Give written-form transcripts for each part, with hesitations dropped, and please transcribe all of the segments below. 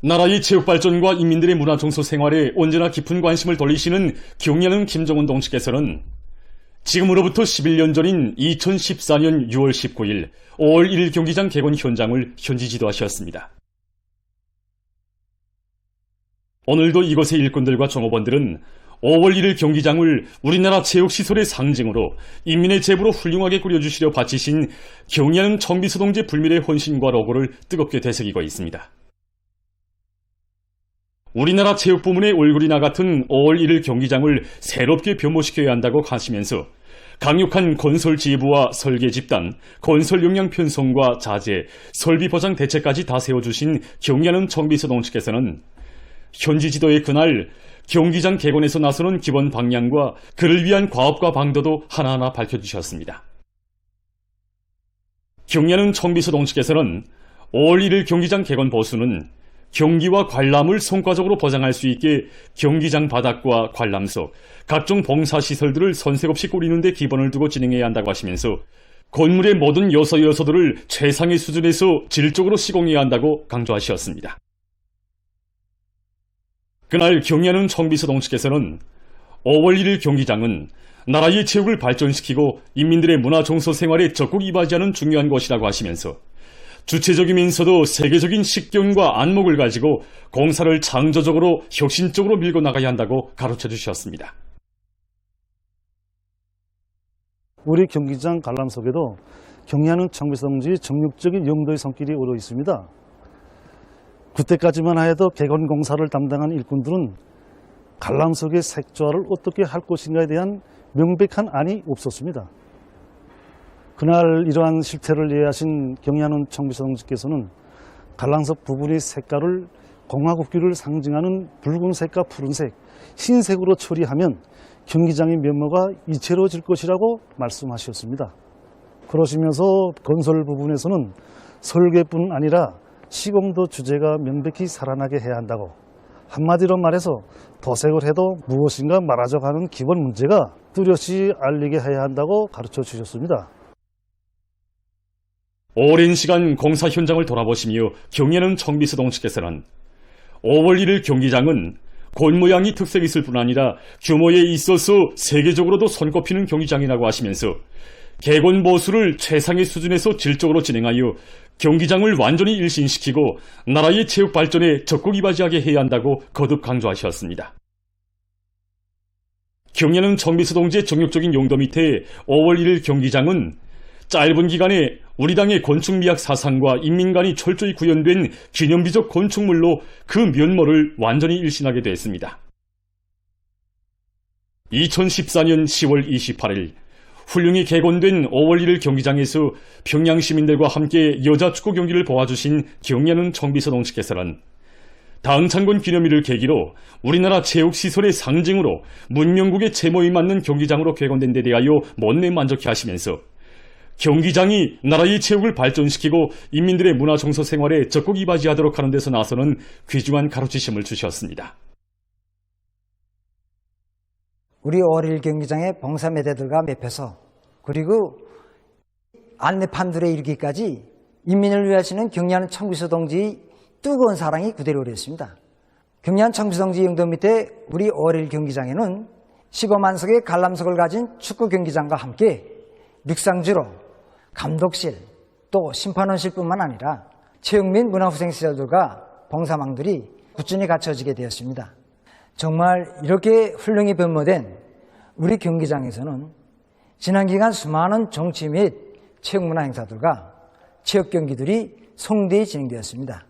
나라의 체육 발전과 인민들의 문화 정서 생활에 언제나 깊은 관심을 돌리시는 경야는 김정은 동지께서는 지금으로부터 11년 전인 2014년 6월 19일 5월 1일 경기장 개건 현장을 현지 지도하셨습니다. 오늘도 이곳의 일꾼들과 종업원들은 5월 1일 경기장을 우리나라 체육시설의 상징으로 인민의 제부로 훌륭하게 꾸려주시려 바치신 경야는 청비서 동지의 불멸의 헌신과 로고를 뜨겁게 되새기고 있습니다. 우리나라 체육부문의 얼굴이나 같은 5월 1일 경기장을 새롭게 변모시켜야 한다고 하시면서 강력한 건설 지휘부와 설계 집단, 건설 역량 편성과 자재, 설비 보장 대책까지 다 세워주신 경야는 청비서 동지께서는 현지 지도의 그날 경기장 개건에서 나서는 기본 방향과 그를 위한 과업과 방도도 하나하나 밝혀주셨습니다. 경야는 청비서 동지께서는 5월 1일 경기장 개건 보수는 경기와 관람을 성과적으로 보장할 수 있게 경기장 바닥과 관람석, 각종 봉사시설들을 선색 없이 꾸리는 데 기본을 두고 진행해야 한다고 하시면서 건물의 모든 요소들을 최상의 수준에서 질적으로 시공해야 한다고 강조하셨습니다. 그날 경야는 청비서 동지께서는 5월 1일 경기장은 나라의 체육을 발전시키고 인민들의 문화 정서 생활에 적극 이바지하는 중요한 곳이라고 하시면서 주체적이면서도 세계적인 식견과 안목을 가지고 공사를 창조적으로 혁신적으로 밀고 나가야 한다고 가르쳐 주셨습니다. 우리 경기장 관람석에도 경야는 청비서 동지의 정력적인 용도의 손길이 오르어 있습니다. 그때까지만 해도 개건 공사를 담당한 일꾼들은 관람석의 색조화를 어떻게 할 것인가에 대한 명백한 안이 없었습니다. 그날 이러한 실태를 이해하신 경야는 청비서 동지께서는 관람석 부분의 색깔을 공화국기를 상징하는 붉은색과 푸른색, 흰색으로 처리하면 경기장의 면모가 이채로워질 것이라고 말씀하셨습니다. 그러시면서 건설 부분에서는 설계뿐 아니라 시공도 주제가 명백히 살아나게 해야 한다고, 한마디로 말해서 도색을 해도 무엇인가 말아져가는 기본 문제가 뚜렷이 알리게 해야 한다고 가르쳐 주셨습니다. 오랜 시간 공사 현장을 돌아보시며 경야는 청비서 동지께서는 5월 1일 경기장은 골 모양이 특색이 있을 뿐 아니라 규모에 있어서 세계적으로도 손꼽히는 경기장이라고 하시면서 개건 보수를 최상의 수준에서 질적으로 진행하여 경기장을 완전히 일신시키고 나라의 체육 발전에 적극 이바지하게 해야 한다고 거듭 강조하셨습니다. 경야는 청비서 동지의 정력적인 용도 밑에 5월 1일 경기장은 짧은 기간에 우리 당의 건축미학 사상과 인민 간이 철저히 구현된 기념비적 건축물로 그 면모를 완전히 일신하게 됐습니다. 2014년 10월 28일 훌륭히 개건된 5월 1일 경기장에서 평양 시민들과 함께 여자 축구 경기를 보아주신 경야는 청비서 동지께서는 당창건 기념일을 계기로 우리나라 체육시설의 상징으로 문명국의 제모에 맞는 경기장으로 개건된 데 대하여 못내 만족해 하시면서 경기장이 나라의 체육을 발전시키고 인민들의 문화 정서 생활에 적극 이바지하도록 하는 데서 나서는 귀중한 가르치심을 주셨습니다. 우리 5월 1일 경기장에 봉사매대들과 맵해서 그리고 안내판들에 이르기까지 인민을 위하시는 경야는 청비서 동지의 뜨거운 사랑이 그대로 이루어졌습니다. 경야는 청비서 동지 영도 밑에 우리 5월 1일 경기장에는 15만 석의 관람석을 가진 축구 경기장과 함께 묵상지로 감독실 또 심판원실뿐만 아니라 체육 및 문화후생시설들과 봉사망들이 꾸준히 갖춰지게 되었습니다. 정말 이렇게 훌륭히 변모된 우리 경기장에서는 지난 기간 수많은 정치 및 체육문화 행사들과 체육 경기들이 성대히 진행되었습니다.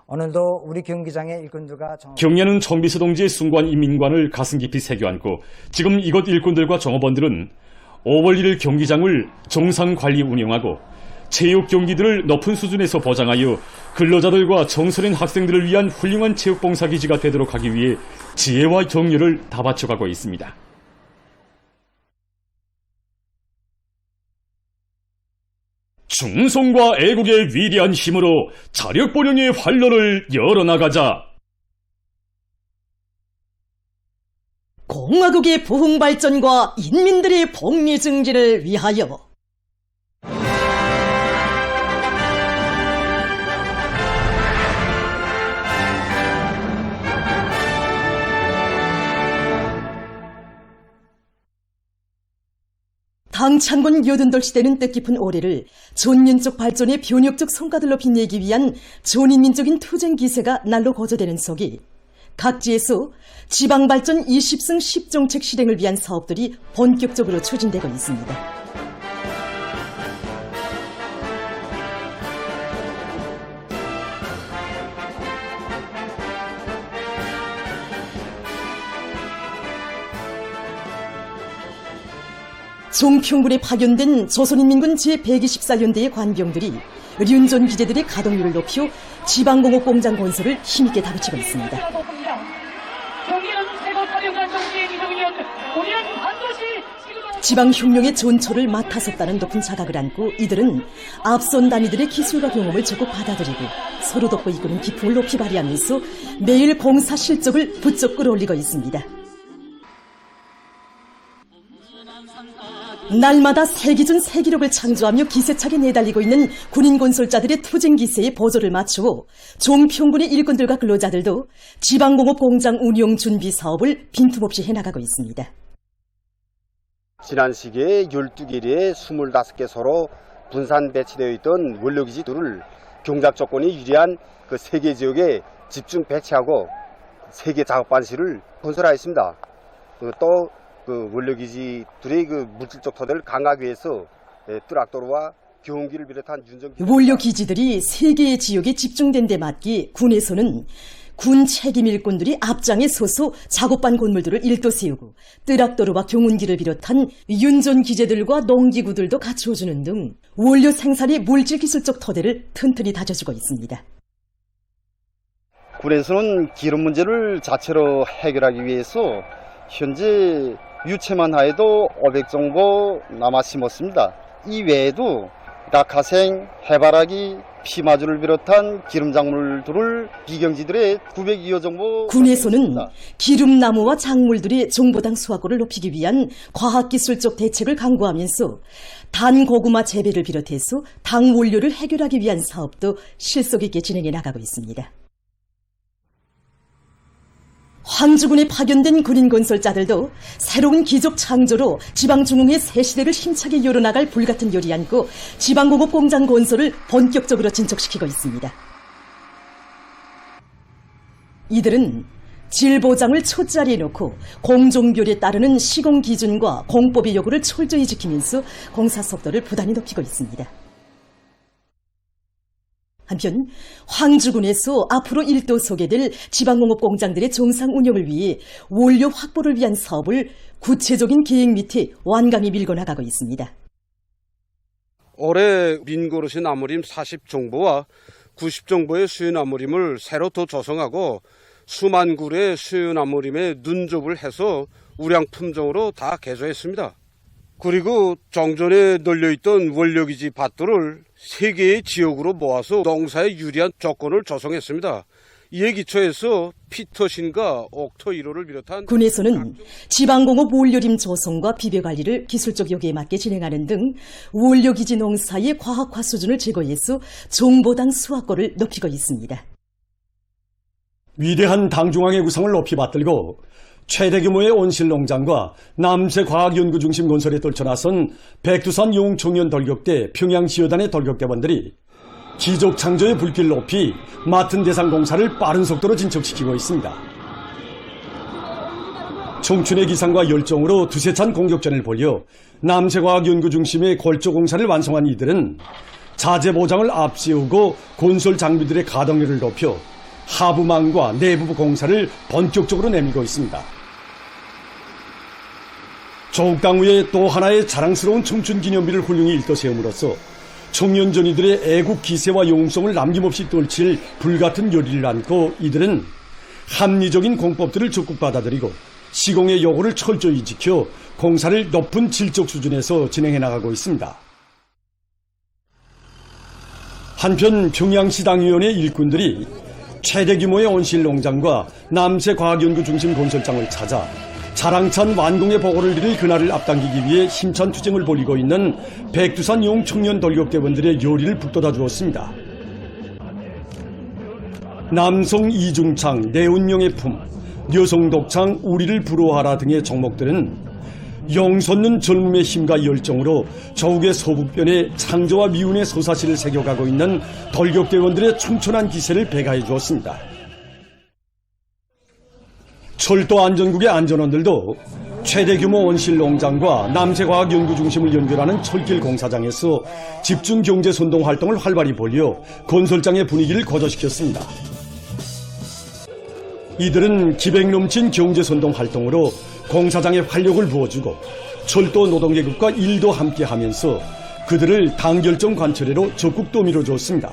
오늘도 우리 경기장의 일꾼들과 경야는 청비서 동지의 숭고한 인민관을 가슴 깊이 새겨안고 지금 이곳 일꾼들과 종업원들은 5월 1일 경기장을 정상관리 운영하고 체육 경기들을 높은 수준에서 보장하여 근로자들과 청소년 학생들을 위한 훌륭한 체육봉사기지가 되도록 하기 위해 지혜와 격려를 다 바쳐가고 있습니다. 충성과 애국의 위대한 힘으로 자력보령의 활로를 열어나가자. 공화국의 부흥 발전과 인민들의 복리 증진을 위하여 당창군 88시대는 뜻깊은 올해를 존민족 발전의 변혁적 성과들로 빛내기 위한 존인민족인 투쟁 기세가 날로 거저되는 속이 각지에서 지방발전 20승 10정책 실행을 위한 사업들이 본격적으로 추진되고 있습니다. 종평군에 파견된 조선인민군 제124연대의 관병들이 륜전 기재들의 가동률을 높여 지방공업 공장 건설을 힘있게 다그치고 있습니다. 지방 흉룡의 존초를 맡아섰다는 높은 자각을 안고 이들은 앞선 단위들의 기술과 경험을 적극 받아들이고 서로 돕고 이끄는 기풍을 높이 발휘하면서 매일 공사 실적을 부쩍 끌어올리고 있습니다. 날마다 새 기준 새 기록을 창조하며 기세차게 내달리고 있는 군인 건설자들의 투쟁 기세에 보조를 맞추어 종평군의 일꾼들과 근로자들도 지방공업 공장 운영 준비 사업을 빈틈없이 해나가고 있습니다. 지난 시기에 12개리에 25개 서로 분산 배치되어 있던 원료기지들을 경작 조건이 유리한 그 3개 지역에 집중 배치하고 3개 작업반실을 건설하였습니다. 또 그 원료기지들의 그 물질적 토대를 강화하기 위해서 뚜락도로와 경운기를 비롯한 원료기지들이 3개의 지역에 집중된 데 맞게 군에서는 군 책임 일꾼들이 앞장에 서서 작업반 건물들을 일도 세우고 뚜락도로와 경운기를 비롯한 윤전 기재들과 농기구들도 갖추어주는 등 원료 생산의 물질기술적 토대를 튼튼히 다져주고 있습니다. 군에서는 기름 문제를 자체로 해결하기 위해서 현재 유채만 하여도 500 정도 남아 심었습니다. 이 외에도 낙하생, 해바라기, 피마주를 비롯한 기름작물들을 비경지들의 902호 정도. 군에서는 기름나무와 작물들의 종보당 수확고를 높이기 위한 과학기술적 대책을 강구하면서 단고구마 재배를 비롯해서 당 원료를 해결하기 위한 사업도 실속 있게 진행해 나가고 있습니다. 황주군에 파견된 군인 건설자들도 새로운 기적 창조로 지방중흥의 새 시대를 힘차게 열어나갈 불같은 열이 안고 지방공업 공장 건설을 본격적으로 진척시키고 있습니다. 이들은 질보장을 초짜리에 놓고 공종별에 따르는 시공 기준과 공법의 요구를 철저히 지키면서 공사 속도를 부단히 높이고 있습니다. 한편 황주군에서 앞으로 일도 소개될 지방공업 공장들의 정상 운영을 위해 원료 확보를 위한 사업을 구체적인 계획 밑에 완강히 밀고 나가고 있습니다. 올해 민고르시 나무림 40정보와 90정보의 수유나무림을 새로 더 조성하고 수만 굴의 수유나무림에 눈좁을 해서 우량 품종으로 다 개조했습니다. 그리고 정전에 널려있던 원료기지 밭들을 3개의 지역으로 모아서 농사에 유리한 조건을 조성했습니다. 이에 기초해서 피터신과 옥토 1호를 비롯한 군에서는 지방공업 원료림 조성과 비벼관리를 기술적 요구에 맞게 진행하는 등 원료기지 농사의 과학화 수준을 제고해서 종보당 수확고를 높이고 있습니다. 위대한 당중앙의 구성을 높이 받들고 최대 규모의 온실농장과 남새과학연구중심 건설에 떨쳐나선 백두산 용청년 돌격대 평양지여단의 돌격대원들이 기적 창조의 불길을 높이 맡은 대상 공사를 빠른 속도로 진척시키고 있습니다. 청춘의 기상과 열정으로 두세찬 공격전을 벌여 남새과학연구중심의 골조 공사를 완성한 이들은 자재 보장을 앞세우고 건설 장비들의 가동률을 높여 하부망과 내부부 공사를 본격적으로 내밀고 있습니다. 조국당후의 또 하나의 자랑스러운 청춘기념비를 훌륭히 일떠세움으로써 청년전이들의 애국 기세와 영웅성을 남김없이 떨칠 불같은 열의를 안고 이들은 합리적인 공법들을 적극 받아들이고 시공의 요구를 철저히 지켜 공사를 높은 질적 수준에서 진행해 나가고 있습니다. 한편 평양시 당위원회 일꾼들이 최대 규모의 온실농장과 남새과학연구중심 건설장을 찾아 자랑찬 완공의 보고를 드릴 그날을 앞당기기 위해 힘찬 투쟁을 벌이고 있는 백두산 용청년 돌격대원들의 요리를 북돋아 주었습니다. 남성 이중창, 내운명의 품, 여성 독창, 우리를 부러워하라 등의 종목들은 영솟는 젊음의 힘과 열정으로 저욱의 서북변에 창조와 미운의 서사시를 새겨가고 있는 덜격대원들의 촘촘한 기세를 배가해 주었습니다. 철도 안전국의 안전원들도 최대 규모 온실 농장과 남새과학 연구 중심을 연결하는 철길 공사장에서 집중 경제 선동 활동을 활발히 벌여 건설장의 분위기를 거저시켰습니다. 이들은 기백 넘친 경제 선동 활동으로 공사장에 활력을 부어주고 철도 노동계급과 일도 함께하면서 그들을 당결정 관철회로 적극 떠밀어 줬습니다.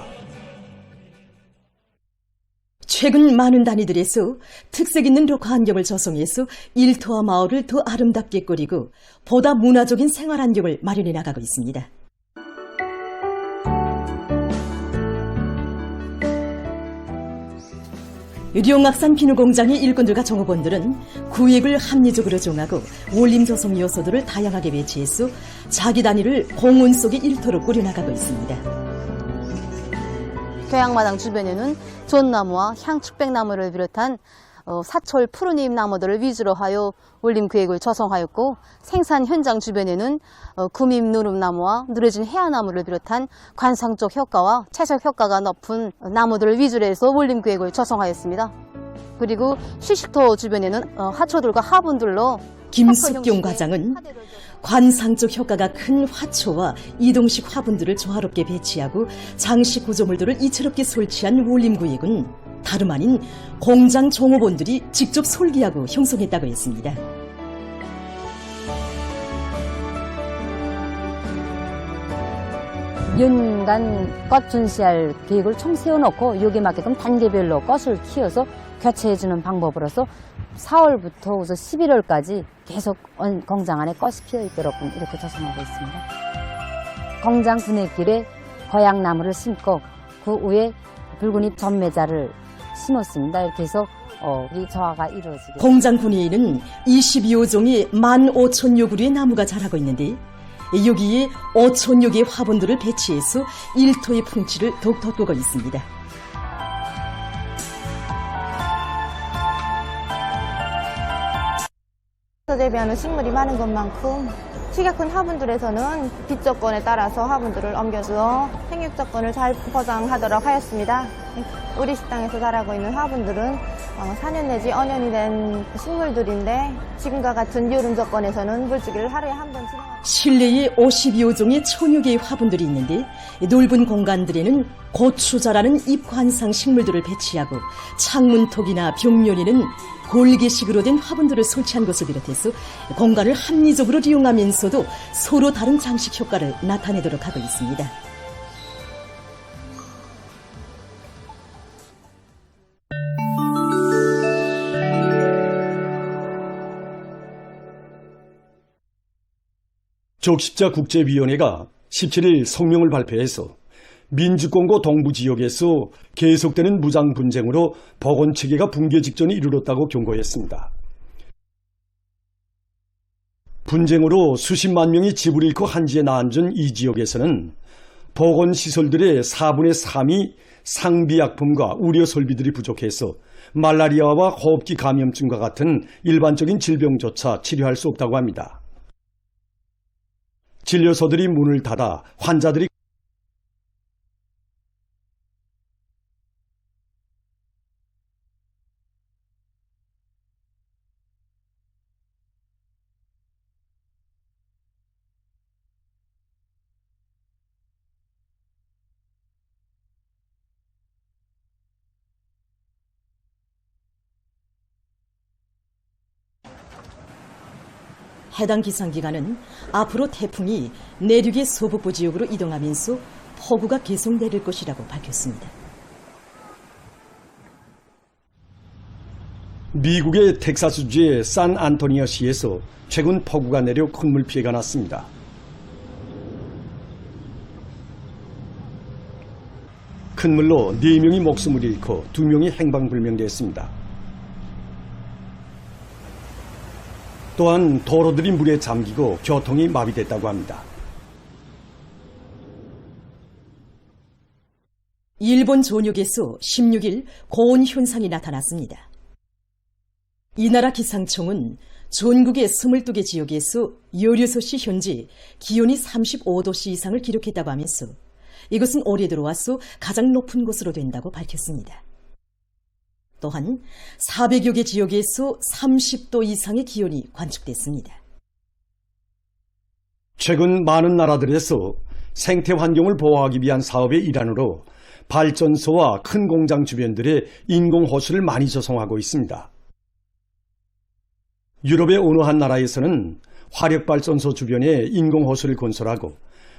최근 많은 단위들에서 특색 있는 록 환경을 조성해서 일터와 마을을 더 아름답게 꾸리고 보다 문화적인 생활 환경을 마련해 나가고 있습니다. 룡악산 비누공장의 일꾼들과 종업원들은 구획을 합리적으로 정하고 원림 조성 요소들을 다양하게 배치해서 자기 단위를 공원 속의 일터로 꾸려나가고 있습니다. 교양마당 주변에는 존나무와 향축백나무를 비롯한 사철 푸른잎 나무들을 위주로 하여 원림 구획을 조성하였고, 생산 현장 주변에는 구밉 누름나무와 누래진 해안나무를 비롯한 관상적 효과와 채색 효과가 높은 나무들을 위주로 해서 원림 구획을 조성하였습니다. 그리고 휴식터 주변에는 화초들과 화분들로 김숙경 과장은 관상적 효과가 큰 화초와 이동식 화분들을 조화롭게 배치하고 장식 구조물들을 이채롭게 설치한 원림구획은 다름 아닌 공장 종업원들이 직접 설계하고 형성했다고 했습니다. 연간 꽃 전시할 계획을 총 세워놓고 여기에 맞게끔 단계별로 꽃을 키워서 교체해주는 방법으로서 4월부터 11월까지 계속 공장 안에 꽃이 피어있도록 이렇게 조성하고 있습니다. 공장 분해길에 고향나무를 심고 그 위에 붉은잎 전매자를 심었습니다. 이렇게 해서 이 조화가 이루어지게. 공장 분해에는 22호종의 15,000여 그루의 나무가 자라고 있는데 여기에 5,000여 개의 화분들을 배치해서 일터의 풍치를 더욱 돋구고 있습니다. 대비하는 식물이 많은 것만큼 키가 큰 화분들에서는 빛 조건에 따라서 화분들을 옮겨주어 생육 조건을 잘 보장하도록 하였습니다. 우리 식당에서 자라고 있는 화분들은 4년 내지 5년이 된 식물들인데 지금과 같은 여름 조건에서는 물주기를 하루에 한 번 진행합니다. 실내에 52호종의 1,000여 개의 화분들이 있는데 넓은 공간들에는 고추 자라는 잎관상 식물들을 배치하고 창문턱이나 벽면에는 골개식으로 된 화분들을 설치한 것을 비롯해서 공간을 합리적으로 이용하면서도 서로 다른 장식 효과를 나타내도록 하고 있습니다. 적십자 국제위원회가 17일 성명을 발표해서 민주공고 동부 지역에서 계속되는 무장 분쟁으로 보건체계가 붕괴 직전에 이르렀다고 경고했습니다. 분쟁으로 수십만 명이 집을 잃고 한지에 나앉은 이 지역에서는 보건시설들의 4분의 3이 상비약품과 의료 설비들이 부족해서 말라리아와 호흡기 감염증과 같은 일반적인 질병조차 치료할 수 없다고 합니다. 진료소들이 문을 닫아 환자들이 해당 기상기관은 앞으로 태풍이 내륙의 서북부 지역으로 이동하면서 폭우가 계속 내릴 것이라고 밝혔습니다. 미국의 텍사스주의 샌안토니아시에서 최근 폭우가 내려 큰 물피해가 났습니다. 큰 물로 4명이 목숨을 잃고 2명이 행방불명됐습니다. 또한 도로들이 물에 잠기고 교통이 마비됐다고 합니다. 일본 전역에서 16일 고온 현상이 나타났습니다. 이 나라 기상청은 전국의 22개 지역에서 16시 현재 기온이 35도씨 이상을 기록했다고 하면서 이것은 올해 들어와서 가장 높은 곳으로 된다고 밝혔습니다. 또한 400여 개 지역에서 30도 이상의 기온이 관측됐습니다. 최근 많은 나라들에서 생태 환경을 보호하기 위한 사업의 일환으로 발전소와 큰 공장 주변들에 인공호수를 많이 조성하고 있습니다. 유럽의 어느 한 나라에서는 화력발전소 주변에 인공호수를 건설하고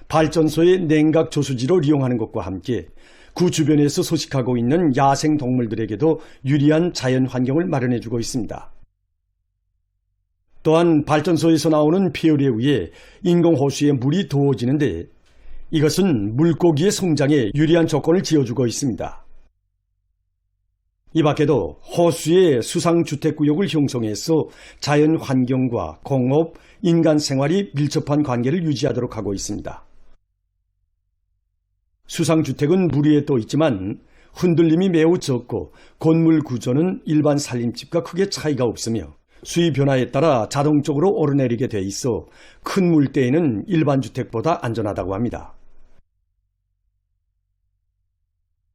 발전소의 냉각 조수지로 이용하는 것과 함께 그 주변에서 서식하고 있는 야생 동물들에게도 유리한 자연 환경을 마련해주고 있습니다. 또한 발전소에서 나오는 폐열에 의해 인공호수에 물이 더워지는데 이것은 물고기의 성장에 유리한 조건을 지어주고 있습니다. 이 밖에도 호수의 수상주택구역을 형성해서 자연 환경과 공업, 인간 생활이 밀접한 관계를 유지하도록 하고 있습니다. 수상주택은 물 위에 떠 있지만 흔들림이 매우 적고 건물 구조는 일반 산림집과 크게 차이가 없으며 수위 변화에 따라 자동적으로 오르내리게 돼 있어 큰 물때에는 일반 주택보다 안전하다고 합니다.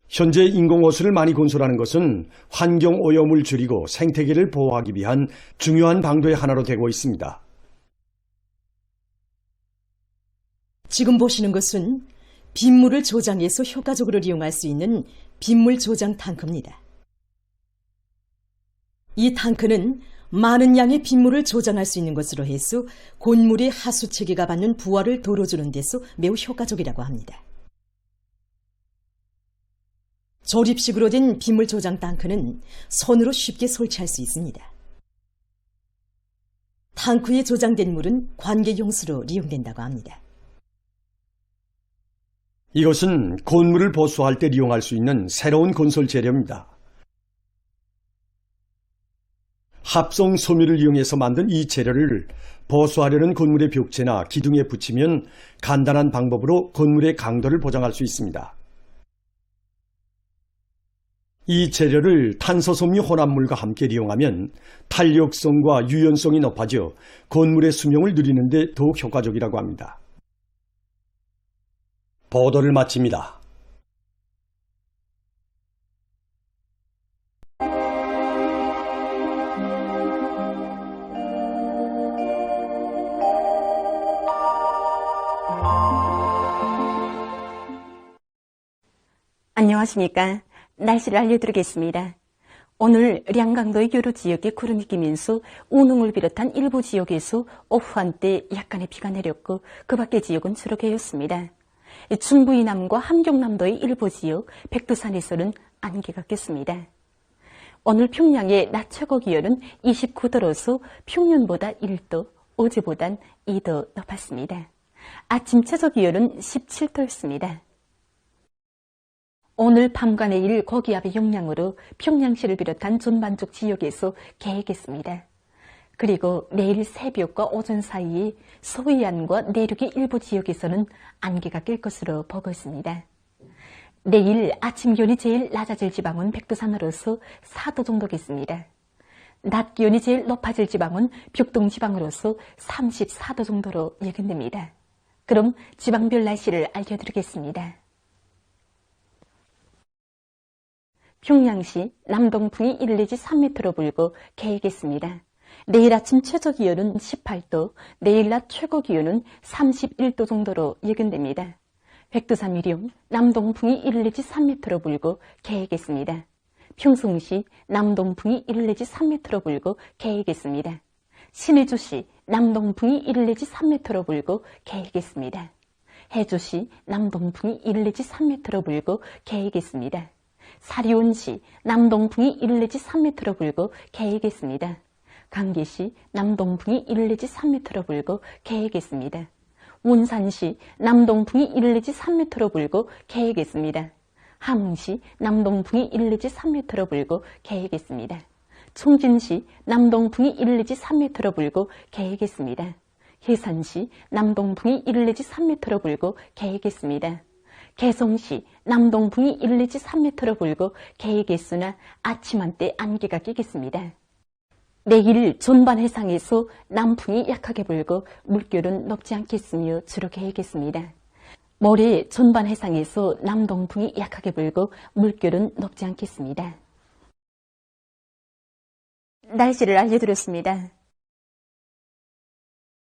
현재 인공호수를 많이 건설하는 것은 환경오염을 줄이고 생태계를 보호하기 위한 중요한 방도의 하나로 되고 있습니다. 지금 보시는 것은 빗물을 조장해서 효과적으로 이용할 수 있는 빗물 조장 탱크입니다. 이 탱크는 많은 양의 빗물을 조장할 수 있는 것으로 해서 곤물의 하수 체계가 받는 부하를 덜어주는 데서 매우 효과적이라고 합니다. 조립식으로 된 빗물 조장 탱크는 손으로 쉽게 설치할 수 있습니다. 탱크에 조장된 물은 관계용수로 이용된다고 합니다. 이것은 건물을 보수할 때 이용할 수 있는 새로운 건설 재료입니다. 합성 섬유를 이용해서 만든 이 재료를 보수하려는 건물의 벽체나 기둥에 붙이면 간단한 방법으로 건물의 강도를 보장할 수 있습니다. 이 재료를 탄소섬유 혼합물과 함께 이용하면 탄력성과 유연성이 높아져 건물의 수명을 늘리는 데 더욱 효과적이라고 합니다. 보도를 마칩니다. 안녕하십니까. 날씨를 알려드리겠습니다. 오늘 량강도의 여러 지역에 구름이 끼면서 우능을 비롯한 일부 지역에서 오후 한때 약간의 비가 내렸고 그 밖의 지역은 주로 개였습니다. 중부 이남과 함경남도의 일부 지역, 백두산에서는 안개가 꼈습니다. 오늘 평양의 낮 최고 기온은 29도로서 평년보다 1도, 어제보단 2도 높았습니다. 아침 최저 기온은 17도였습니다. 오늘 밤과 내일 고기압의 영향으로 평양시를 비롯한 전반적 지역에서 개겠습니다. 그리고 내일 새벽과 오전 사이에 서해안과 내륙의 일부 지역에서는 안개가 낄 것으로 보고 있습니다. 내일 아침 기온이 제일 낮아질 지방은 백두산으로서 4도 정도겠습니다. 낮 기온이 제일 높아질 지방은 벽동 지방으로서 34도 정도로 예견됩니다. 그럼 지방별 날씨를 알려드리겠습니다. 평양시 남동풍이 1 내지 3m로 불고 개겠습니다. 내일 아침 최저 기온은 18도, 내일 낮 최고 기온은 31도 정도로 예견됩니다. 백두산 위령 남동풍이 1 내지 3m로 불고 개겠습니다. 평송시 남동풍이 1 내지 3m로 불고 개겠습니다. 신의주시 남동풍이 1 내지 3m로 불고 개겠습니다. 해주시 남동풍이 1 내지 3m로 불고 개겠습니다. 사리온시 남동풍이 1 내지 3m로 불고 개겠습니다. 강계시 남동풍이 1 내지 3m로 불고 개겠습니다. 원산시 남동풍이 1 내지 3m로 불고 개겠습니다. 함흥시 남동풍이 1 내지 3m로 불고 개겠습니다. 총진시 남동풍이 1 내지 3m로 불고 개겠습니다. 해산시 남동풍이 1 내지 3m로 불고 개겠습니다. 개성시 남동풍이 1 내지 3m로 불고 개겠으나 아침 한때 안개가 끼겠습니다. 내일 전반 해상에서 남풍이 약하게 불고 물결은 높지 않겠으며 주로 개겠습니다. 모레 전반 해상에서 남동풍이 약하게 불고 물결은 높지 않겠습니다. 날씨를 알려드렸습니다.